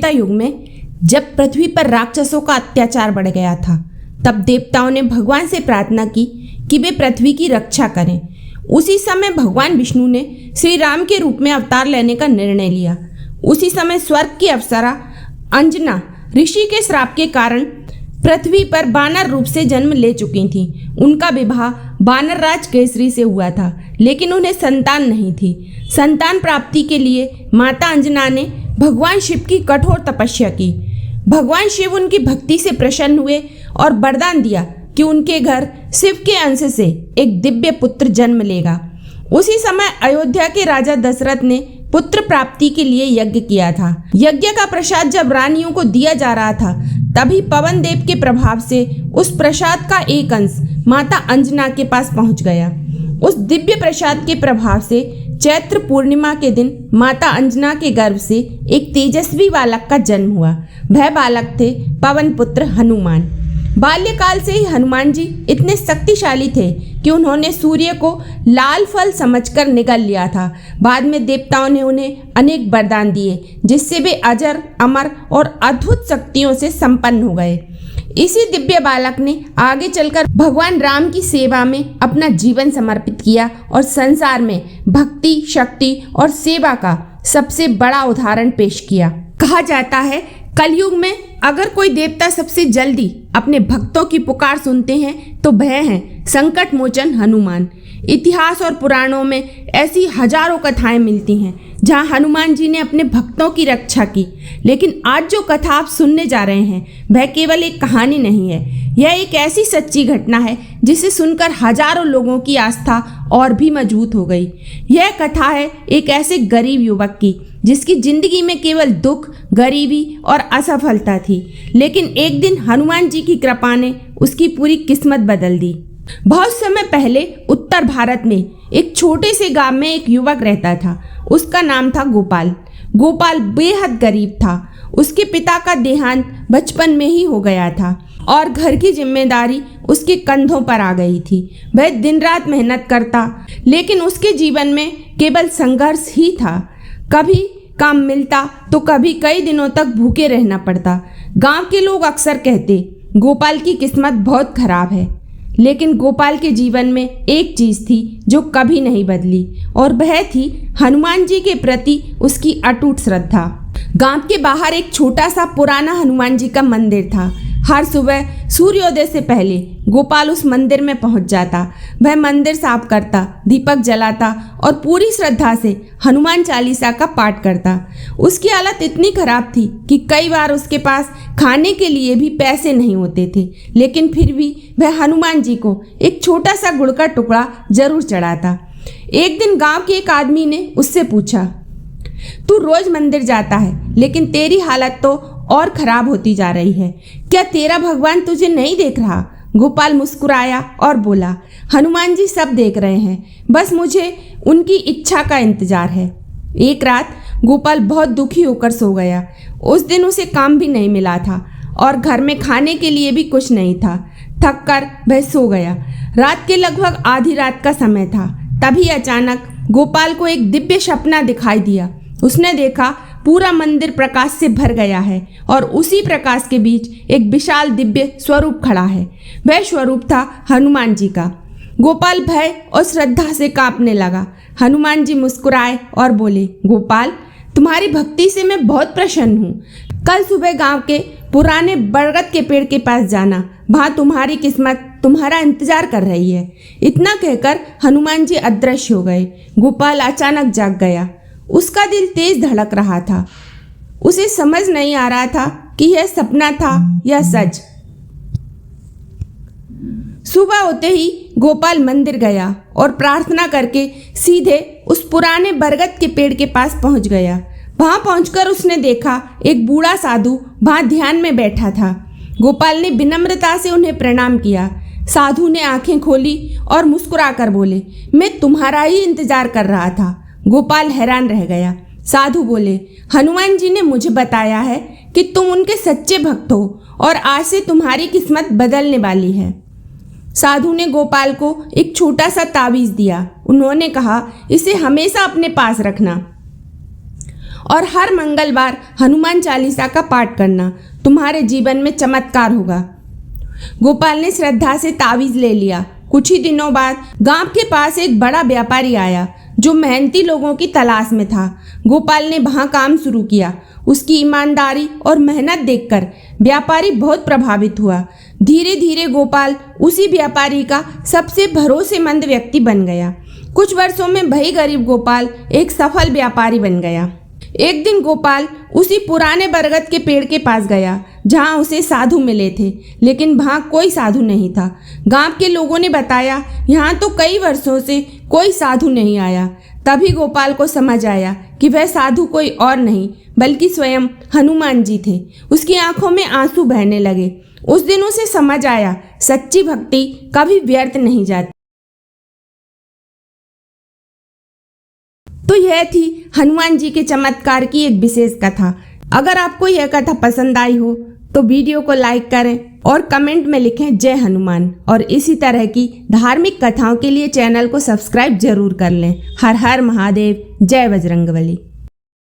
त्रेता युग में जब पृथ्वी पर राक्षसों का अत्याचार बढ़ गया था, तब देवताओं ने भगवान से प्रार्थना की कि वे पृथ्वी की रक्षा करें। उसी समय भगवान विष्णु ने श्री राम के रूप में अवतार लेने का निर्णय लिया। उसी समय स्वर्ग की अप्सरा अंजना ऋषि के श्राप के कारण पृथ्वी पर वानर रूप से जन्म ले चुकी थीं। उनका विवाह वानर राज केसरी से हुआ था, लेकिन उन्हें संतान नहीं थी। संतान प्राप्ति के लिए माता अंजना ने भगवान शिव की कठोर तपस्या की। भगवान शिव उनकी भक्ति से प्रसन्न हुए और वरदान दिया कि उनके घर शिव के अंश से एक दिव्य पुत्र जन्म लेगा। उसी समय अयोध्या के राजा दशरथ ने पुत्र प्राप्ति के लिए यज्ञ किया था। यज्ञ का प्रसाद जब रानियों को दिया जा रहा था, तभी पवन देव के प्रभाव से उस प्रसाद का एक अंश माता अंजना के पास पहुंच गया। उस दिव्य प्रसाद के प्रभाव से चैत्र पूर्णिमा के दिन माता अंजना के गर्भ से एक तेजस्वी बालक का जन्म हुआ। वह बालक थे पवन पुत्र हनुमान। बाल्यकाल से ही हनुमान जी इतने शक्तिशाली थे कि उन्होंने सूर्य को लाल फल समझकर निगल लिया था। बाद में देवताओं ने उन्हें अनेक वरदान दिए, जिससे वे अजर, अमर और अद्भुत शक्तियों से संपन्न हो गए। इसी दिव्य बालक ने आगे चलकर भगवान राम की सेवा में अपना जीवन समर्पित किया और संसार में भक्ति, शक्ति और सेवा का सबसे बड़ा उदाहरण पेश किया। कहा जाता है, कलयुग में अगर कोई देवता सबसे जल्दी अपने भक्तों की पुकार सुनते हैं तो वह हैं संकट मोचन हनुमान। इतिहास और पुराणों में ऐसी हजारों कथाएं मिलती हैं जहां हनुमान जी ने अपने भक्तों की रक्षा की। लेकिन आज जो कथा आप सुनने जा रहे हैं वह केवल एक कहानी नहीं है, यह एक ऐसी सच्ची घटना है जिसे सुनकर हजारों लोगों की आस्था और भी मजबूत हो गई। यह कथा है एक ऐसे गरीब युवक की जिसकी जिंदगी में केवल दुख, गरीबी और असफलता थी, लेकिन एक दिन हनुमान जी की कृपा ने उसकी पूरी किस्मत बदल दी। बहुत समय पहले उत्तर भारत में एक छोटे से गांव में एक युवक रहता था। उसका नाम था गोपाल। गोपाल बेहद गरीब था। उसके पिता का देहांत बचपन में ही हो गया था और घर की जिम्मेदारी उसके कंधों पर आ गई थी। वह दिन रात मेहनत करता, लेकिन उसके जीवन में केवल संघर्ष ही था। कभी काम मिलता तो कभी कई दिनों तक भूखे रहना पड़ता। गांव के लोग अक्सर कहते, गोपाल की किस्मत बहुत खराब है। लेकिन गोपाल के जीवन में एक चीज थी जो कभी नहीं बदली, और वह थी हनुमान जी के प्रति उसकी अटूट श्रद्धा। गांव के बाहर एक छोटा सा पुराना हनुमान जी का मंदिर था। हर सुबह सूर्योदय से पहले गोपाल उस मंदिर में पहुंच जाता। वह मंदिर साफ करता, दीपक जलाता और पूरी श्रद्धा से हनुमान चालीसा का पाठ करता। उसकी हालत इतनी खराब थी कि कई बार उसके पास खाने के लिए भी पैसे नहीं होते थे, लेकिन फिर भी वह हनुमान जी को एक छोटा सा गुड़ का टुकड़ा जरूर चढ़ाता। एक दिन गांव के एक आदमी ने उससे पूछा, तू रोज मंदिर जाता है, लेकिन तेरी हालत तो और खराब होती जा रही है। क्या तेरा भगवान तुझे नहीं देख रहा? गोपाल मुस्कुराया और बोला, हनुमान जी सब देख रहे हैं, बस मुझे उनकी इच्छा का इंतजार है। एक रात गोपाल बहुत दुखी होकर सो गया। उस दिन उसे काम भी नहीं मिला था और घर में खाने के लिए भी कुछ नहीं था। थक कर वह सो गया। रात के लगभग आधी रात का समय था। तभी अचानक गोपाल को एक दिव्य सपना दिखाई दिया। उसने देखा पूरा मंदिर प्रकाश से भर गया है और उसी प्रकाश के बीच एक विशाल दिव्य स्वरूप खड़ा है। वह स्वरूप था हनुमान जी का। गोपाल भय और श्रद्धा से कांपने लगा। हनुमान जी मुस्कुराए और बोले, गोपाल, तुम्हारी भक्ति से मैं बहुत प्रसन्न हूँ। कल सुबह गांव के पुराने बरगद के पेड़ के पास जाना, वहाँ तुम्हारी किस्मत तुम्हारा इंतजार कर रही है। इतना कहकर हनुमान जी अदृश्य हो गए। गोपाल अचानक जाग गया। उसका दिल तेज धड़क रहा था। उसे समझ नहीं आ रहा था कि यह सपना था या सच। सुबह होते ही गोपाल मंदिर गया और प्रार्थना करके सीधे उस पुराने बरगद के पेड़ के पास पहुंच गया। वहां पहुंचकर उसने देखा एक बूढ़ा साधु वहां ध्यान में बैठा था। गोपाल ने विनम्रता से उन्हें प्रणाम किया। साधु ने आंखें खोली और मुस्कुराकर बोले, मैं तुम्हारा ही इंतजार कर रहा था। गोपाल हैरान रह गया। साधु बोले, हनुमान जी ने मुझे बताया है कि तुम उनके सच्चे भक्त हो और आज से तुम्हारी किस्मत बदलने वाली है। साधु ने गोपाल को एक छोटा सा ताबीज दिया। उन्होंने कहा, इसे हमेशा अपने पास रखना और हर मंगलवार हनुमान चालीसा का पाठ करना। तुम्हारे जीवन में चमत्कार होगा। गोपाल ने श्रद्धा से तावीज ले लिया। कुछ ही दिनों बाद गांव के पास एक बड़ा व्यापारी आया जो मेहनती लोगों की तलाश में था। गोपाल ने वहां काम शुरू किया। उसकी ईमानदारी और मेहनत देखकर व्यापारी बहुत प्रभावित हुआ। धीरे धीरे गोपाल उसी व्यापारी का सबसे भरोसेमंद व्यक्ति बन गया। कुछ वर्षों में वही गरीब गोपाल एक सफल व्यापारी बन गया। एक दिन गोपाल उसी पुराने बरगद के पेड़ के पास गया जहां उसे साधु मिले थे, लेकिन वहां कोई साधु नहीं था। गांव के लोगों ने बताया यहाँ तो कई वर्षों से कोई साधु नहीं आया। तभी गोपाल को समझ आया कि वह साधु कोई और नहीं बल्कि स्वयं हनुमान जी थे। उसकी आंखों में आंसू बहने लगे। उस दिन उसे समझ आया सच्ची भक्ति कभी व्यर्थ नहीं जाती। तो यह थी हनुमान जी के चमत्कार की एक विशेष कथा। अगर आपको यह कथा पसंद आई हो तो वीडियो को लाइक करें और कमेंट में लिखें जय हनुमान। और इसी तरह की धार्मिक कथाओं के लिए चैनल को सब्सक्राइब जरूर कर लें। हर हर महादेव, जय बजरंगबली।